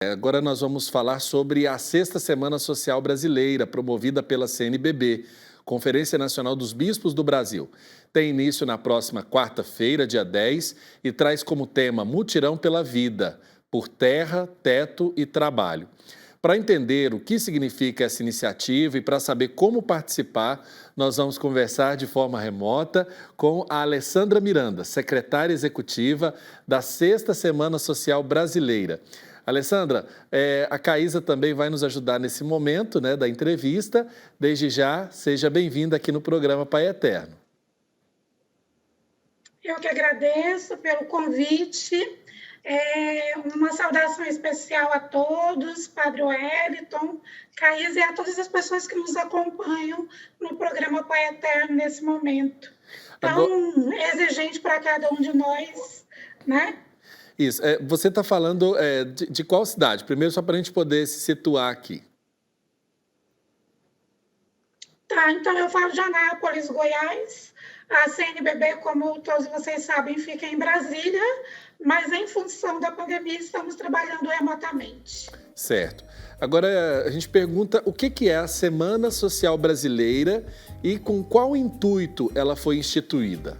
Agora nós vamos falar sobre a Sexta Semana Social Brasileira, promovida pela CNBB, Conferência Nacional dos Bispos do Brasil. Tem início na próxima quarta-feira, dia 10, e traz como tema Mutirão pela Vida, por terra, teto e trabalho. Para entender o que significa essa iniciativa e para saber como participar, nós vamos conversar de forma remota com a Alessandra Miranda, secretária executiva da Sexta Semana Social Brasileira. Alessandra, a Caísa também vai nos ajudar nesse momento, da entrevista. Desde já, seja bem-vinda aqui no programa Pai Eterno. Eu que agradeço pelo convite. Uma saudação especial a todos, Padre Wellington, Caísa e a todas as pessoas que nos acompanham no programa Pai Eterno nesse momento tão exigente para cada um de nós, né? Isso. Você está falando de qual cidade? Primeiro, só para a gente poder se situar aqui. Tá, então eu falo de Anápolis, Goiás. A CNBB, como todos vocês sabem, fica em Brasília, mas em função da pandemia estamos trabalhando remotamente. Certo. Agora, a gente pergunta o que é a Semana Social Brasileira e com qual intuito ela foi instituída?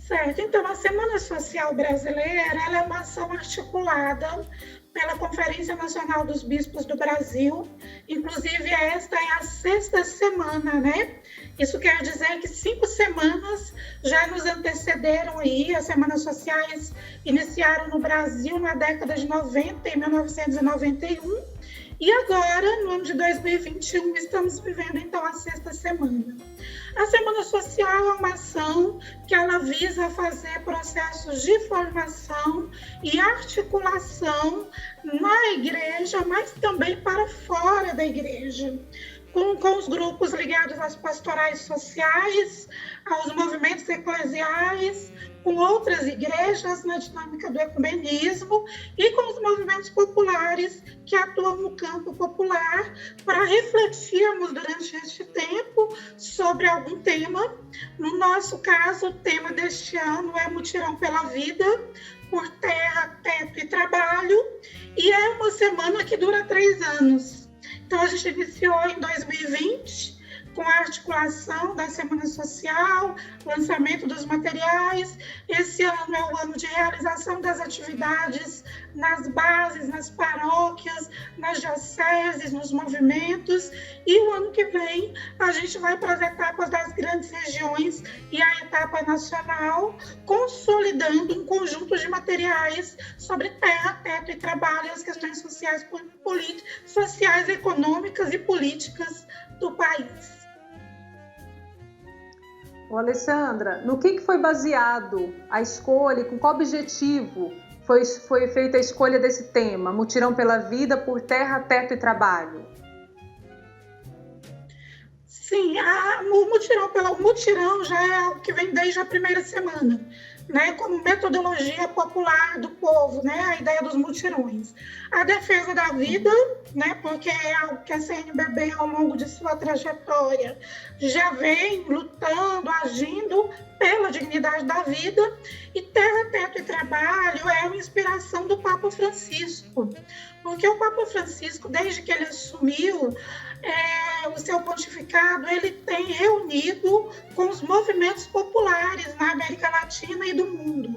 Certo, então a Semana Social Brasileira ela é uma ação articulada pela Conferência Nacional dos Bispos do Brasil, inclusive esta é a sexta semana, né? Isso quer dizer que 5 semanas já nos antecederam aí, as semanas sociais iniciaram no Brasil na década de 90, em 1991, e agora, no ano de 2021, estamos vivendo então a sexta semana. A Semana Social é uma ação que ela visa fazer processos de formação e articulação na igreja, mas também para fora da igreja, com os grupos ligados às pastorais sociais, aos movimentos eclesiais, com outras igrejas na dinâmica do ecumenismo e com os movimentos populares que atuam no campo popular para refletirmos durante este tempo sobre algum tema. No nosso caso, o tema deste ano é Mutirão pela Vida, por terra, teto e trabalho, e é uma semana que dura 3 anos. Então, a gente iniciou em 2020, com a articulação da Semana Social, lançamento dos materiais. Esse ano é o ano de realização das atividades nas bases, nas paróquias, nas dioceses, nos movimentos. E o ano que vem a gente vai para as etapas das grandes regiões e a etapa nacional, consolidando um conjunto de materiais sobre terra, teto e trabalho, as questões sociais, sociais, econômicas e políticas do país. Ô, Alessandra, no que foi baseado a escolha, com qual objetivo foi feita a escolha desse tema, Mutirão pela Vida, por terra, teto e trabalho? Sim, o mutirão já é algo que vem desde a primeira semana, né, como metodologia popular do povo, né, a ideia dos mutirões. A defesa da vida, né, porque é algo que a CNBB, ao longo de sua trajetória, já vem lutando, agindo pela dignidade da vida. E terra, teto e trabalho é uma inspiração do Papa Francisco, porque o Papa Francisco, desde que ele assumiu o seu pontificado, ele tem reunido com os movimentos populares na América Latina e do mundo.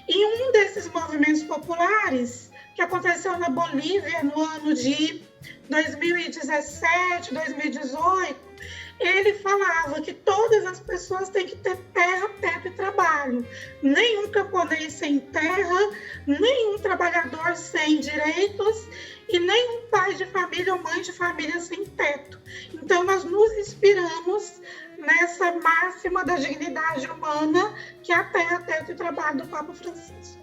E um desses movimentos populares, que aconteceu na Bolívia no ano de 2017, 2018, ele falava que todas as pessoas têm que ter terra, teto e trabalho. Nenhum camponês sem terra, nenhum trabalhador sem direitos e nenhum pai de família ou mãe de família sem teto. Então, nós nos inspiramos nessa máxima da dignidade humana, que é a terra, teto e trabalho do Papa Francisco.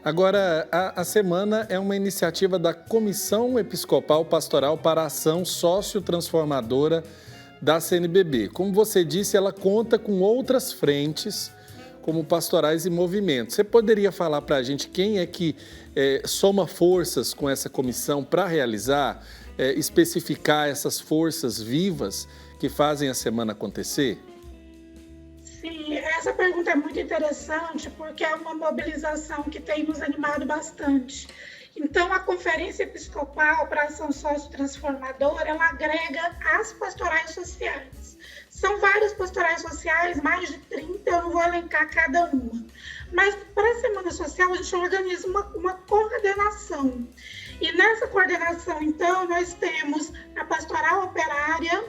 Agora, a semana é uma iniciativa da Comissão Episcopal Pastoral para a Ação Sociotransformadora da CNBB. Como você disse, ela conta com outras frentes, como pastorais e movimentos. Você poderia falar para a gente quem é que soma forças com essa comissão para realizar, especificar essas forças vivas que fazem a semana acontecer? Sim, Essa pergunta é muito interessante porque é uma mobilização que tem nos animado bastante. Então, a Conferência Episcopal para a Ação Sociotransformadora, ela agrega as pastorais sociais. São várias pastorais sociais, mais de 30, eu não vou elencar cada uma. Mas, para a Semana Social, a gente organiza uma coordenação. E nessa coordenação, então, nós temos a Pastoral Operária,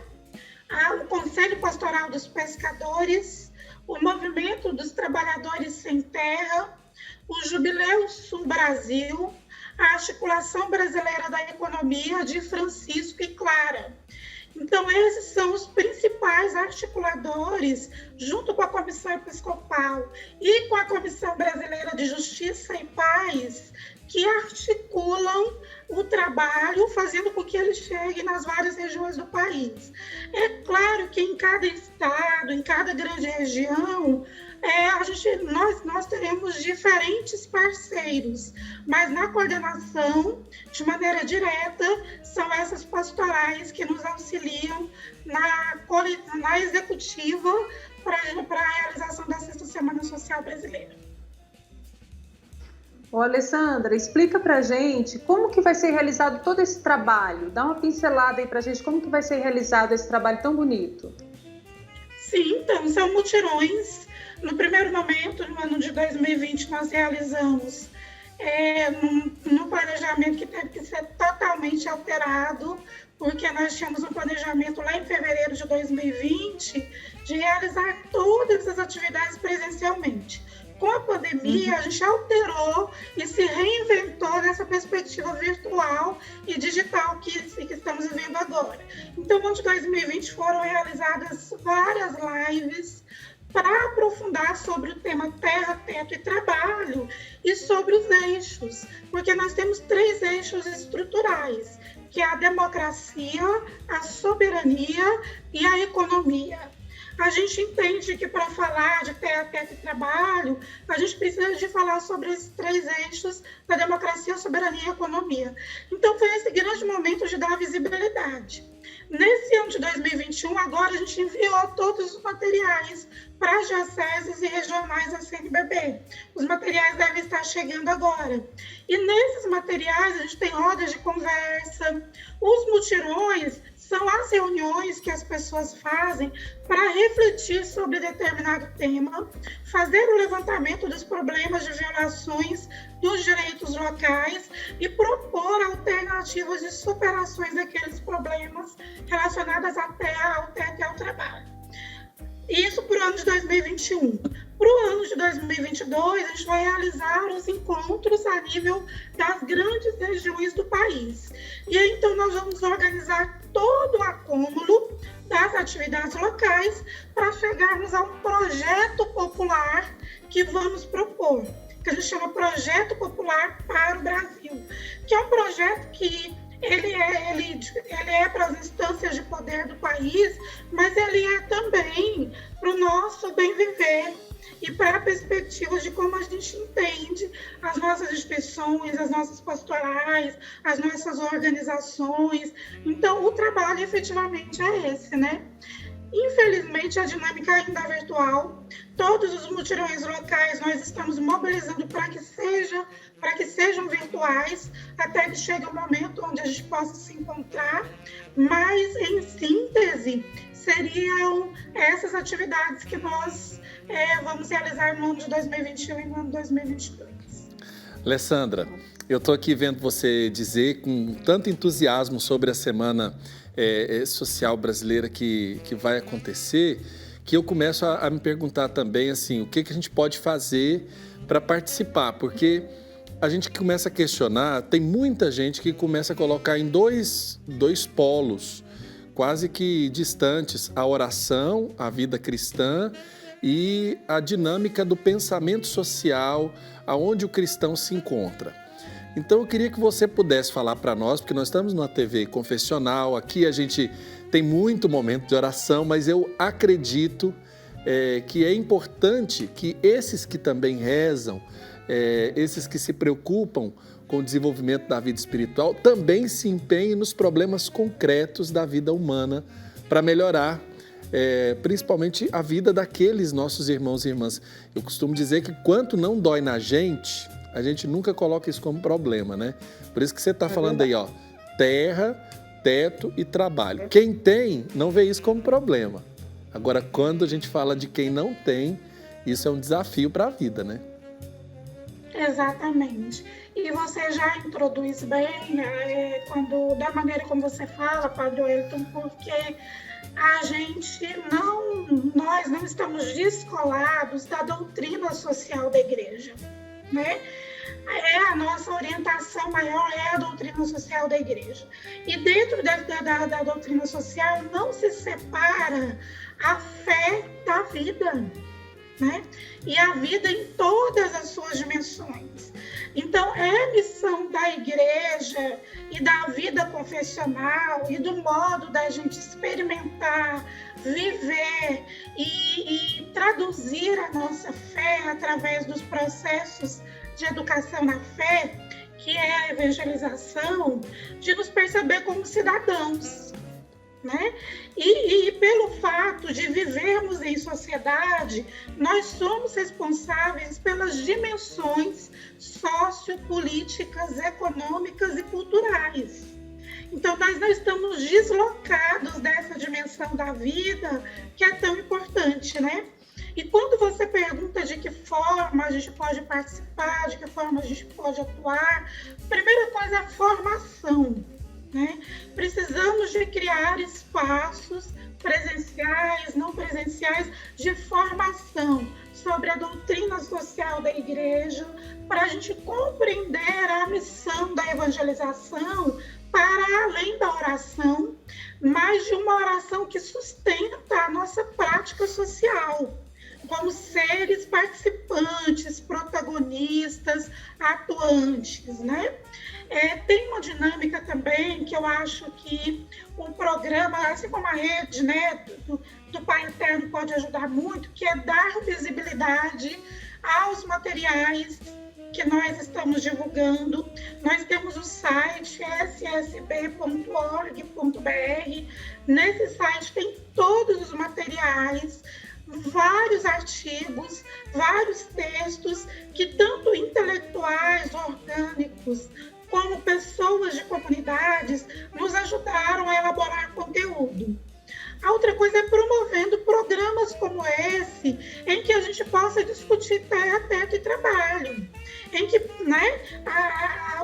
o Conselho Pastoral dos Pescadores, o Movimento dos Trabalhadores Sem Terra, o Jubileu Sul Brasil, a Articulação Brasileira da Economia de Francisco e Clara. Então, esses são os principais articuladores, junto com a Comissão Episcopal e com a Comissão Brasileira de Justiça e Paz, que articulam o trabalho, fazendo com que ele chegue nas várias regiões do país. É claro que em cada estado, em cada grande região, nós teremos diferentes parceiros, mas na coordenação, de maneira direta, são essas pastorais que nos auxiliam na executiva para a realização da Sexta Semana Social Brasileira. Ô, Alessandra, explica pra gente como que vai ser realizado todo esse trabalho. Dá uma pincelada aí pra gente, como que vai ser realizado esse trabalho tão bonito. Sim, então, são mutirões. No primeiro momento, no ano de 2020, nós realizamos no planejamento que teve que ser totalmente alterado, porque nós tínhamos um planejamento lá em fevereiro de 2020 de realizar todas as atividades presencialmente. Com a pandemia, a gente alterou e se reinventou nessa perspectiva virtual e digital que estamos vivendo agora. Então, no ano de 2020 foram realizadas várias lives para aprofundar sobre o tema terra, teto e trabalho e sobre os eixos, porque nós temos 3 eixos estruturais, que é a democracia, a soberania e a economia. A gente entende que para falar de terra, teto e trabalho, a gente precisa de falar sobre esses 3 eixos da democracia, soberania e economia. Então, foi esse grande momento de dar visibilidade. Nesse ano de 2021, agora a gente enviou todos os materiais para as dioceses e regionais da CNBB. Os materiais devem estar chegando agora. E nesses materiais a gente tem rodas de conversa, os mutirões são as reuniões que as pessoas fazem para refletir sobre determinado tema, fazer o levantamento dos problemas de violações dos direitos locais e propor alternativas de superações daqueles problemas relacionados à terra, ao teto e ao trabalho. Isso para o ano de 2021. Para o ano de 2022, a gente vai realizar os encontros a nível das grandes regiões do país. E aí, então, nós vamos organizar todo o acúmulo das atividades locais para chegarmos a um projeto popular que vamos propor, que a gente chama Projeto Popular para o Brasil, que é um projeto que ele é para as instâncias de poder do país, mas ele é também para o nosso bem viver e para a perspectiva de como a gente entende as nossas instituições, as nossas pastorais, as nossas organizações. Então, o trabalho efetivamente é esse, né? Infelizmente, a dinâmica ainda é virtual. Todos os mutirões locais nós estamos mobilizando para que sejam virtuais, até que chegue o momento onde a gente possa se encontrar. Mas, em síntese, seriam essas atividades que nós vamos realizar no ano de 2021 e no ano de 2022. Alessandra, eu estou aqui vendo você dizer com tanto entusiasmo sobre a Semana Social Brasileira que vai acontecer, que eu começo a me perguntar também assim, o que a gente pode fazer para participar, porque a gente começa a questionar, tem muita gente que começa a colocar em dois polos, quase que distantes, a oração, a vida cristã e a dinâmica do pensamento social, aonde o cristão se encontra. Então eu queria que você pudesse falar para nós, porque nós estamos numa TV confessional, aqui a gente tem muito momento de oração, mas eu acredito que é importante que esses que também rezam, esses que se preocupam com o desenvolvimento da vida espiritual, também se empenhem nos problemas concretos da vida humana para melhorar principalmente a vida daqueles nossos irmãos e irmãs. Eu costumo dizer que quanto não dói na gente, a gente nunca coloca isso como problema, né? Por isso que você está falando aí, ó, terra, teto e trabalho. Quem tem, não vê isso como problema. Agora, quando a gente fala de quem não tem, isso é um desafio para a vida, né? Exatamente. E você já introduz bem, da maneira como você fala, Padre Wellington, porque nós não estamos descolados da doutrina social da igreja, né? A nossa orientação maior é a doutrina social da igreja. E dentro da doutrina social não se separa a fé da vida, né? E a vida em todas as suas dimensões. Então, é missão da igreja e da vida confessional e do modo da gente experimentar, viver e traduzir a nossa fé através dos processos de educação na fé, que é a evangelização, de nos perceber como cidadãos, né? E pelo fato de vivermos em sociedade, nós somos responsáveis pelas dimensões sociopolíticas, econômicas e culturais. Então, nós não estamos deslocados dessa dimensão da vida que é tão importante, né? E quando você pergunta de que forma a gente pode participar, de que forma a gente pode atuar, a primeira coisa é a formação, né? Precisamos de criar espaços presenciais, não presenciais, de formação sobre a doutrina social da igreja, para a gente compreender a missão da evangelização para além da oração, mas de uma oração que sustenta a nossa prática social, como seres participantes, protagonistas, atuantes, né? Tem uma dinâmica também que eu acho que o programa, assim como a rede, né, do Pai Eterno pode ajudar muito, que é dar visibilidade aos materiais que nós estamos divulgando. Nós temos o site ssb.org.br. Nesse site tem todos os materiais, vários artigos, vários textos que tanto intelectuais, orgânicos, como pessoas de comunidades nos ajudaram a elaborar conteúdo. A outra coisa é promovendo programas como esse, em que a gente possa discutir terra, teto e trabalho, em que, né,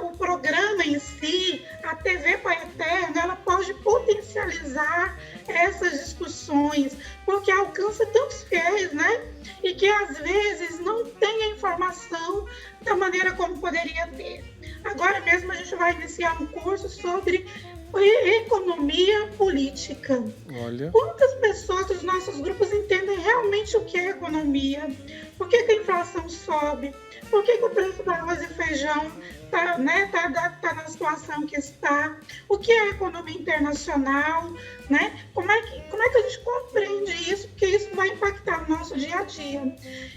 o programa em si, a TV Pai Eterno, ela pode potencializar essas discussões, porque alcança tantos fiéis, né, e que às vezes não tem a informação da maneira como poderia ter. Agora mesmo a gente vai iniciar um curso sobre economia política. Olha. Quantas pessoas dos nossos grupos entendem realmente o que é economia? Por que a inflação sobe? Por que o preço do arroz e feijão tá na situação que está? O que é economia internacional? Né? Como é que a gente compreende isso? Porque isso vai impactar o nosso dia a dia.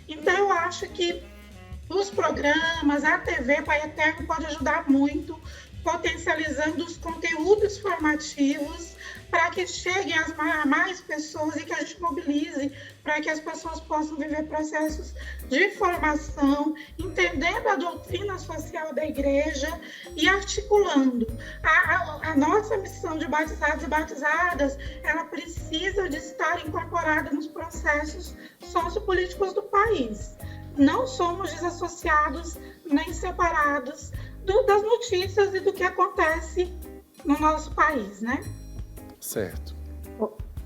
Então, eu acho que os programas, a TV Pai Eterno pode ajudar muito, potencializando os conteúdos formativos para que cheguem a mais pessoas e que a gente mobilize para que as pessoas possam viver processos de formação, entendendo a doutrina social da igreja e articulando. A nossa missão de batizados e batizadas, ela precisa de estar incorporada nos processos sociopolíticos do país. Não somos desassociados nem separados das notícias e do que acontece no nosso país, né? Certo.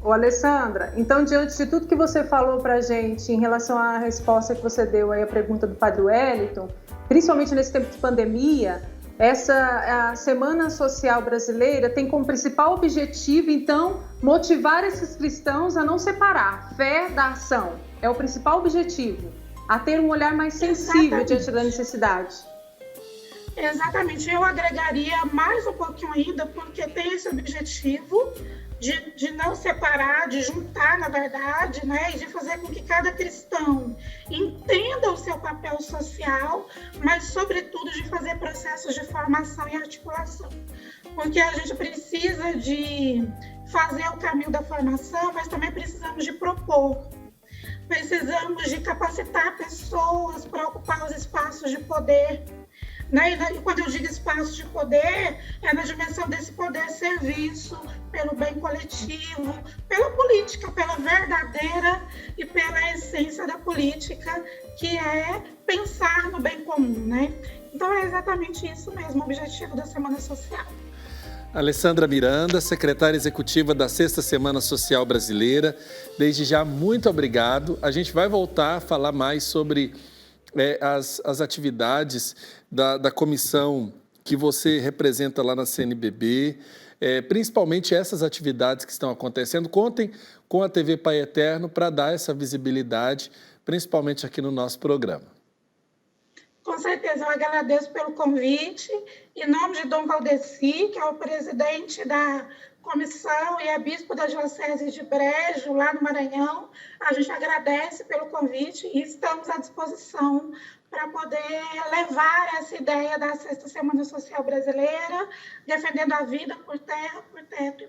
Ô Alessandra, então, diante de tudo que você falou para a gente em relação à resposta que você deu aí à pergunta do Padre Wellington, principalmente nesse tempo de pandemia, a Semana Social Brasileira tem como principal objetivo, então, motivar esses cristãos a não separar fé da ação. É o principal objetivo, a ter um olhar mais sensível diante da necessidade. Exatamente, eu agregaria mais um pouquinho ainda, porque tem esse objetivo de não separar, de juntar, na verdade, né, e de fazer com que cada cristão entenda o seu papel social, mas, sobretudo, de fazer processos de formação e articulação. Porque a gente precisa de fazer o caminho da formação, mas também precisamos de propor. Precisamos de capacitar pessoas para ocupar os espaços de poder. Né? E quando eu digo espaço de poder, é na dimensão desse poder serviço, pelo bem coletivo, pela política, pela verdadeira e pela essência da política, que é pensar no bem comum, né? Então é exatamente isso mesmo, o objetivo da Semana Social. Alessandra Miranda, secretária executiva da Sexta Semana Social Brasileira, desde já, muito obrigado. A gente vai voltar a falar mais sobre as atividades da comissão que você representa lá na CNBB, principalmente essas atividades que estão acontecendo. Contem com a TV Pai Eterno para dar essa visibilidade, principalmente aqui no nosso programa. Com certeza, eu agradeço pelo convite. Em nome de Dom Valdeci, que é o presidente da comissão e é bispo da Diocese de Brejo, lá no Maranhão, a gente agradece pelo convite e estamos à disposição para poder levar essa ideia da Sexta Semana Social Brasileira, defendendo a vida por terra, por teto e